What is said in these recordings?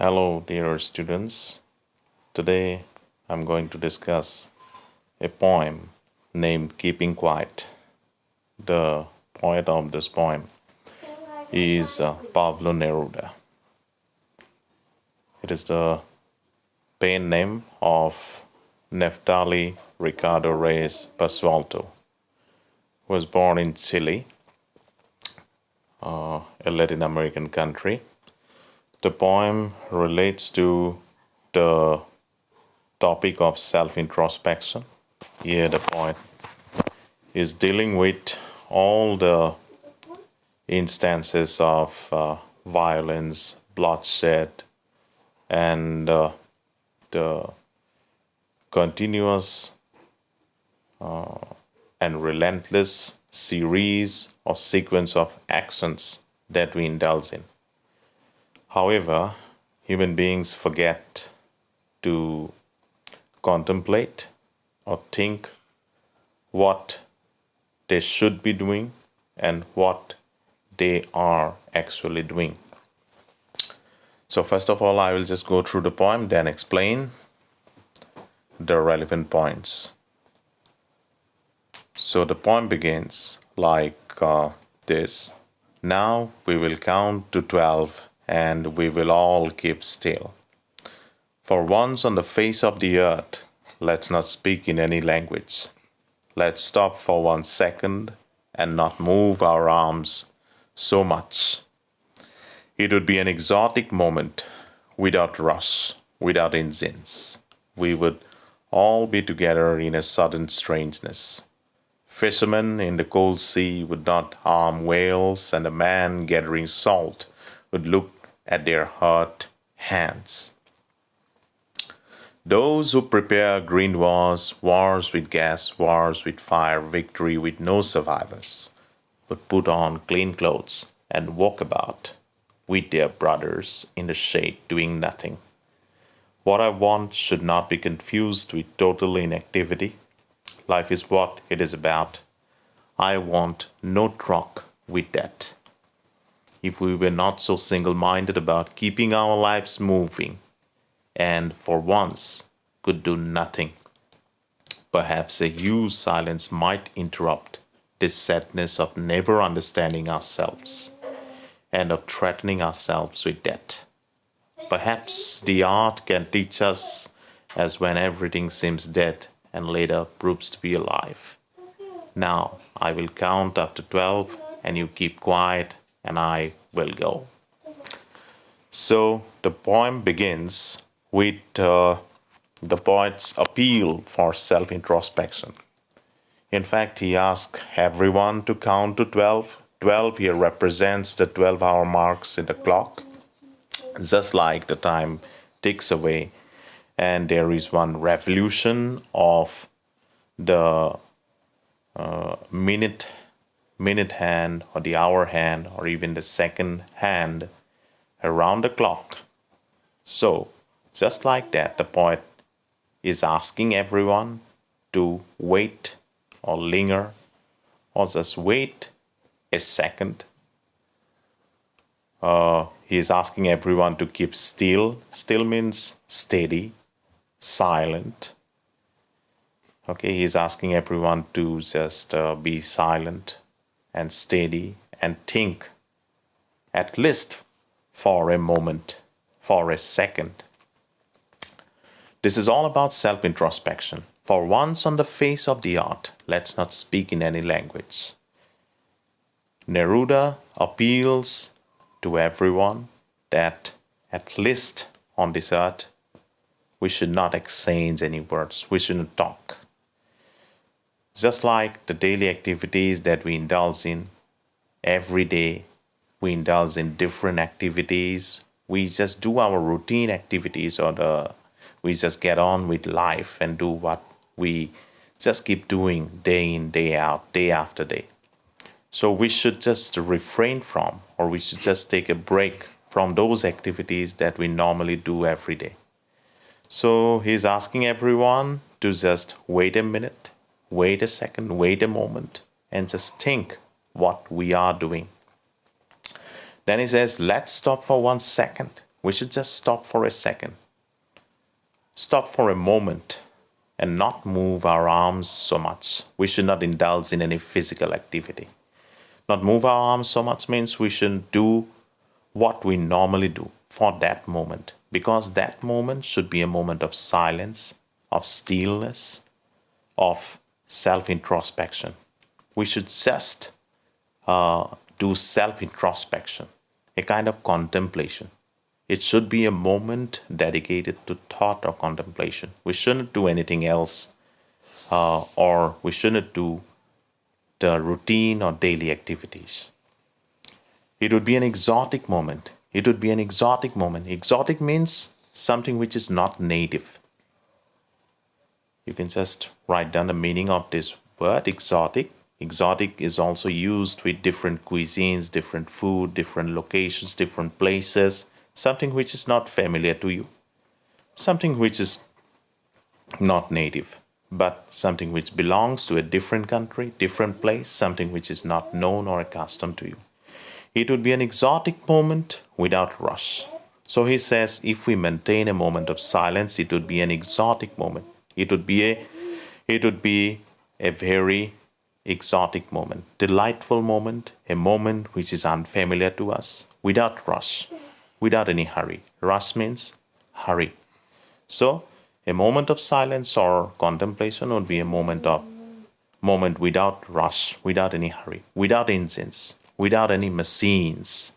Hello, dear students. Today I'm going to discuss a poem named Keeping Quiet. The poet of this poem is Pablo Neruda. It is the pen name of Neftali Ricardo Reyes Basualto, who was born in Chile, a Latin American country. The poem relates to the topic of self introspection. Here, the poet is dealing with all the instances of violence, bloodshed, and the continuous and relentless series or sequence of actions that we indulge in. However, human beings forget to contemplate or think what they should be doing and what they are actually doing. So, first of all, I will just go through the poem, then explain the relevant points. So, the poem begins like this. Now we will count to 12 and we will all keep still. For once on the face of the earth, let's not speak in any language. Let's stop for 1 second and not move our arms so much. It would be an exotic moment without rush, without engines. We would all be together in a sudden strangeness. Fishermen in the cold sea would not harm whales, and a man gathering salt would look at their hurt hands. Those who prepare green wars, wars with gas, wars with fire, victory with no survivors, would put on clean clothes and walk about with their brothers in the shade doing nothing. What I want should not be confused with total inactivity. Life is what it is about. I want no truck with that. If we were not so single minded about keeping our lives moving, and for once could do nothing, perhaps a huge silence might interrupt this sadness of never understanding ourselves and of threatening ourselves with death. Perhaps the art can teach us as when everything seems dead and later proves to be alive. Now I will count up to 12 and you keep quiet and I will go. So the poem begins with the poet's appeal for self introspection. In fact, he asks everyone to count to 12. 12 here represents the 12-hour marks in the clock, just like the time ticks away, and there is one revolution of the minute hand or the hour hand or even the second hand around the clock. So, just like that, the poet is asking everyone to wait or linger or just wait a second. He is asking everyone to keep still. Still means steady, silent. Okay, he's asking everyone to just be silent and steady and think at least for a moment, for a second. This is all about self introspection. For once on the face of the earth, let's not speak in any language. Neruda appeals to everyone that at least on this earth, we should not exchange any words, we shouldn't talk. Just like the daily activities that we indulge in every day, we indulge in different activities. We just do our routine activities we just get on with life and do what we just keep doing day in, day out, day after day. So we should just refrain from, or we should just take a break from those activities that we normally do every day. So he's asking everyone to just wait a minute, wait a second, wait a moment, and just think what we are doing. Then he says, let's stop for 1 second. We should just stop for a second, stop for a moment, and not move our arms so much. We should not indulge in any physical activity. Not move our arms so much means we shouldn't do what we normally do for that moment, because that moment should be a moment of silence, of stillness, of self introspection. We should just do self introspection, a kind of contemplation. It should be a moment dedicated to thought or contemplation. We shouldn't do anything else, or we shouldn't do the routine or daily activities. It would be an exotic moment. It would be an exotic moment. Exotic means something which is not native. You can just write down the meaning of this word, exotic. Exotic is also used with different cuisines, different food, different locations, different places. Something which is not familiar to you. Something which is not native, but something which belongs to a different country, different place, something which is not known or accustomed to you. It would be an exotic moment without rush. So he says if we maintain a moment of silence, it would be an exotic moment. It would be a very exotic moment, delightful moment, a moment which is unfamiliar to us, without rush, without any hurry. Rush means hurry. So a moment of silence or contemplation would be a moment without rush, without any hurry, without engines, without any machines.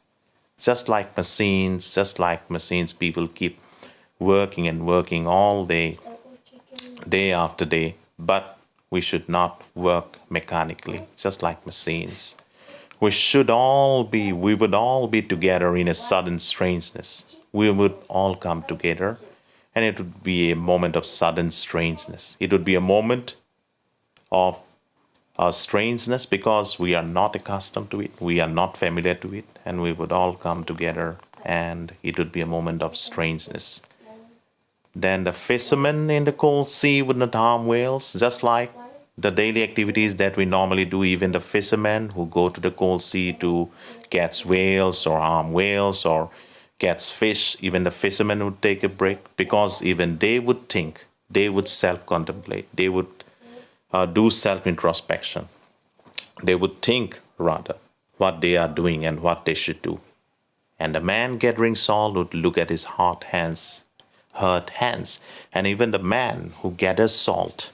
Just like machines, people keep working and working all day, day after day, but we should not work mechanically, just like machines. We would all be together in a sudden strangeness. We would all come together, and it would be a moment of sudden strangeness. It would be a moment of strangeness because we are not accustomed to it, we are not familiar to it, and we would all come together, and it would be a moment of strangeness. Then the fishermen in the cold sea would not harm whales, just like the daily activities that we normally do. Even the fishermen who go to the cold sea to catch whales or harm whales or catch fish, even the fishermen would take a break because even they would think, they would self contemplate, they would do self introspection. They would think rather what they are doing and what they should do. And the man gathering salt would look at his hurt hands, and even the man who gathers salt,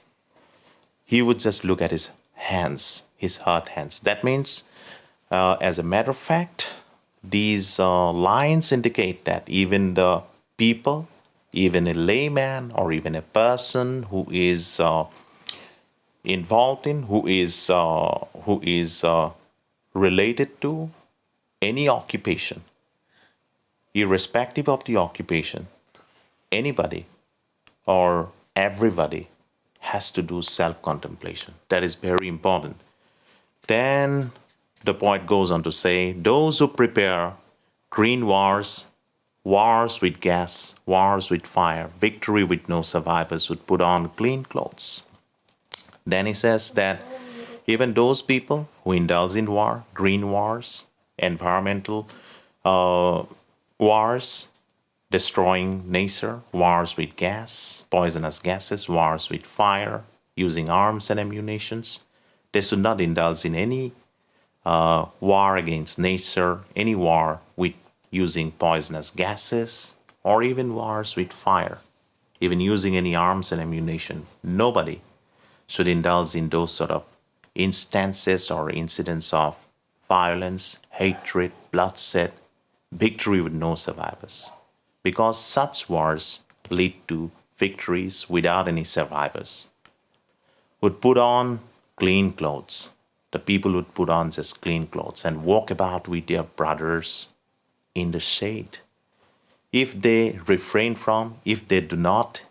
he would just look at his hands, his hurt hands. That means, as a matter of fact, these lines indicate that even the people, even a layman or even a person who is involved in, who is related to any occupation, irrespective of the occupation, anybody or everybody has to do self contemplation. That is very important. Then the poet goes on to say, those who prepare green wars, wars with gas, wars with fire, victory with no survivors, would put on clean clothes. Then he says that even those people who indulge in war, green wars, environmental wars, destroying nature, wars with gas, poisonous gases, wars with fire, using arms and ammunitions, they should not indulge in any war against nature, any war with using poisonous gases, or even wars with fire, even using any arms and ammunition. Nobody should indulge in those sort of instances or incidents of violence, hatred, bloodshed, victory with no survivors. Because such wars lead to victories without any survivors. Would put on clean clothes. The people would put on just clean clothes and walk about with their brothers in the shade. If they refrain from, if they do not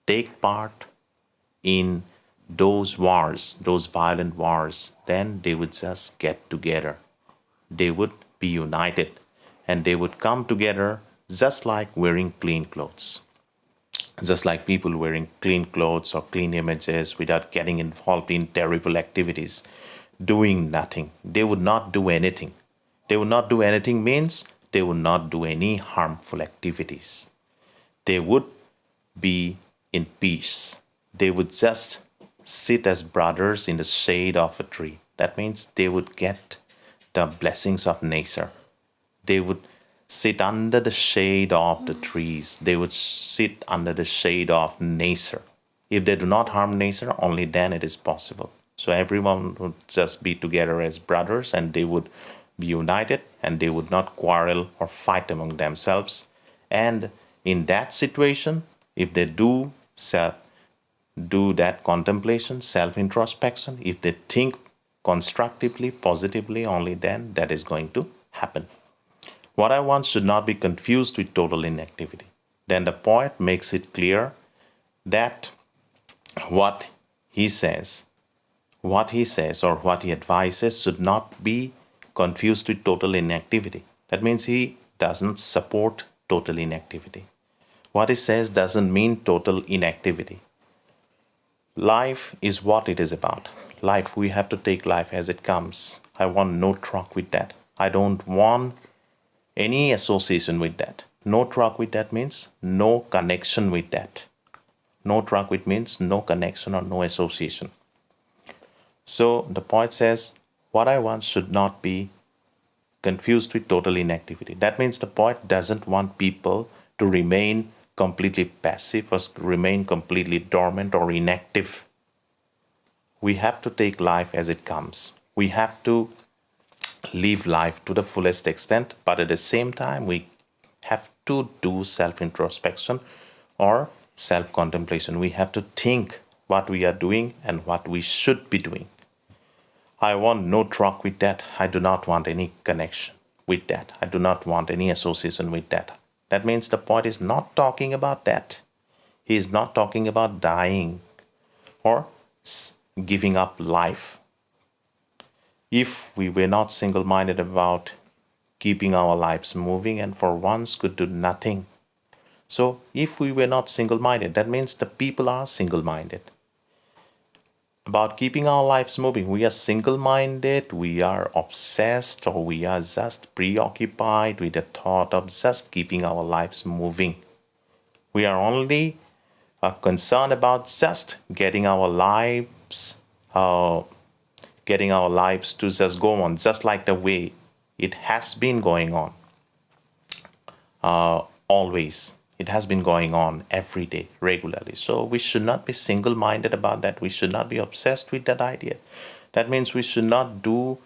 take part in those wars, those violent wars, then they would just get together. They would be united and they would come together just like wearing clean clothes. Just like people wearing clean clothes or clean images without getting involved in terrible activities, doing nothing. They would not do anything. They would not do anything means they would not do any harmful activities. They would be in peace. They would just sit as brothers in the shade of a tree. That means they would get the blessings of nature. They would sit under the shade of the trees. They would sit under the shade of nature. If they do not harm nature, only then it is possible. So everyone would just be together as brothers and they would be united and they would not quarrel or fight among themselves. And in that situation, if they do that contemplation, self-introspection, if they think constructively, positively, only then that is going to happen. What I want should not be confused with total inactivity. Then the poet makes it clear that what he says or what he advises should not be confused with total inactivity. That means he doesn't support total inactivity. What he says doesn't mean total inactivity. Life is what it is about. Life, we have to take life as it comes. I want no truck with that. I don't want any association with that. No truck with that means no connection with that. No truck with means no connection or no association. So the poet says, what I want should not be confused with total inactivity. That means the poet doesn't want people to remain completely passive or remain completely dormant or inactive. We have to take life as it comes. We have to live life to the fullest extent, but at the same time, we have to do self-introspection or self-contemplation. We have to think what we are doing and what we should be doing. I want no truck with that. I do not want any connection with that. I do not want any association with that. That means the poet is not talking about that. He is not talking about dying or giving up life. If we were not single-minded about keeping our lives moving and for once could do nothing. So if we were not single-minded, that means the people are single-minded. About keeping our lives moving, we are single-minded, we are obsessed, or we are just preoccupied with the thought of just keeping our lives moving. We are only concerned about just getting our lives to just go on, just like the way it has been going on. Always. It has been going on every day, regularly. So we should not be single-minded about that. We should not be obsessed with that idea. That means we should not do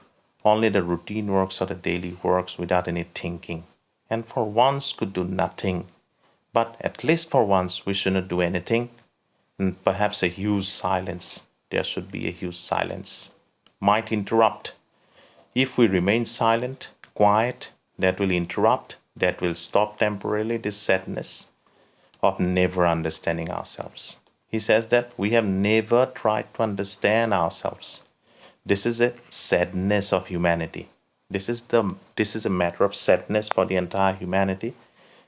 only the routine works or the daily works without any thinking. And for once could do nothing. But at least for once we should not do anything. And perhaps a huge silence. There should be a huge silence. Might interrupt. If we remain silent, quiet, that will interrupt. That will stop temporarily this sadness of never understanding ourselves. He says that we have never tried to understand ourselves. This is a sadness of humanity. This is a matter of sadness for the entire humanity,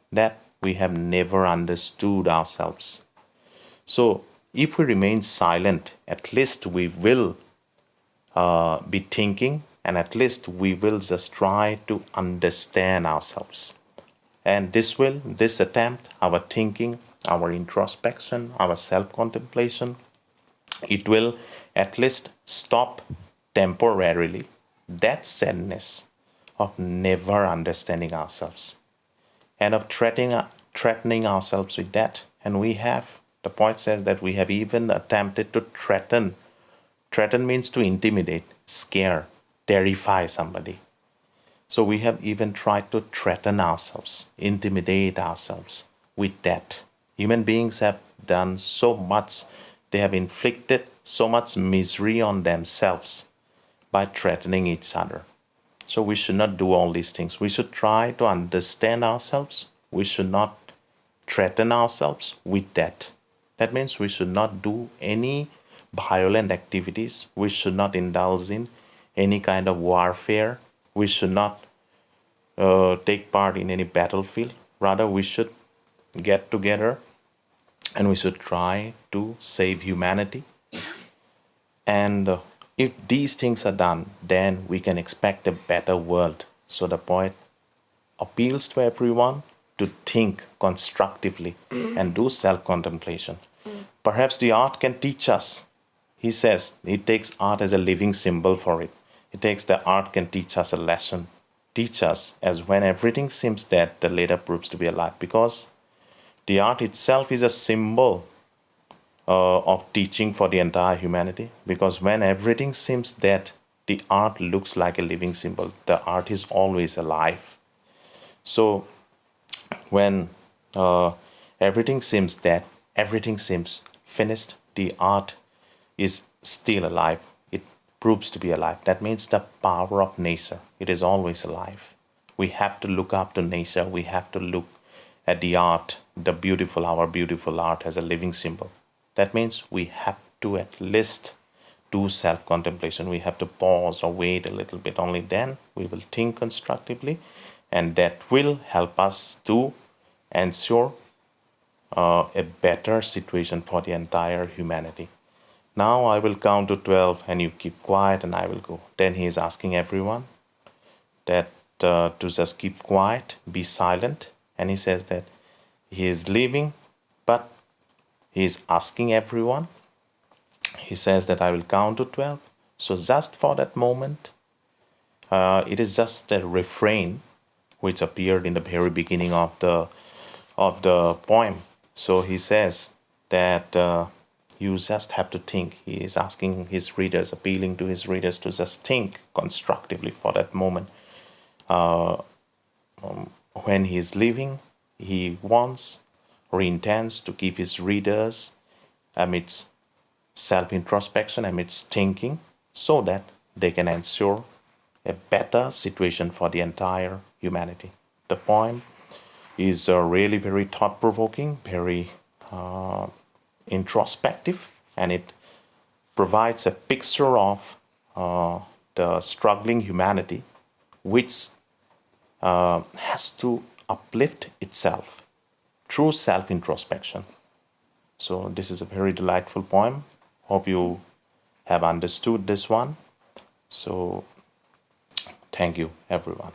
that we have never understood ourselves. So if we remain silent, at least we will be thinking, and at least we will just try to understand ourselves. And this attempt, our thinking, our introspection, our self-contemplation, it will at least stop temporarily that sadness of never understanding ourselves and of threatening ourselves with that. And the poet says that we have even attempted to threaten. Threaten means to intimidate, scare, terrify somebody. So we have even tried to threaten ourselves, intimidate ourselves with that. Human beings have done so much. They have inflicted so much misery on themselves by threatening each other. So we should not do all these things. We should try to understand ourselves. We should not threaten ourselves with that. That means we should not do any violent activities. We should not indulge in any kind of warfare. We should not take part in any battlefield. Rather, we should get together and we should try to save humanity. And if these things are done, then we can expect a better world. So the poet appeals to everyone to think constructively and do self contemplation. Perhaps the art can teach us. He says it takes art as a living symbol for it. It takes the art can teach us a lesson, teach us as when everything seems dead, the later proves to be alive. Because the art itself is a symbol of teaching for the entire humanity. Because when everything seems dead, the art looks like a living symbol. The art is always alive. So when everything seems dead, everything seems finished, the art is still alive. It proves to be alive. That means the power of nature. It is always alive. We have to look up to nature. We have to look at the art, our beautiful art as a living symbol. That means we have to at least do self contemplation. We have to pause or wait a little bit. Only then we will think constructively, and that will help us to ensure a better situation for the entire humanity. Now I will count to 12 and you keep quiet and I will go. Then he is asking everyone that to just keep quiet, be silent. And he says that he is leaving, but he is asking everyone. He says that I will count to 12. So just for that moment, it is just a refrain which appeared in the very beginning of the poem. So he says that you just have to think. He is asking his readers, appealing to his readers to just think constructively for that moment. When he is leaving, he wants or he intends to keep his readers amidst self-introspection, amidst thinking, so that they can ensure a better situation for the entire humanity. The poem is really very thought-provoking, very introspective, and it provides a picture of the struggling humanity which has to uplift itself through self-introspection. So this is a very delightful poem. Hope you have understood this one. So thank you, everyone.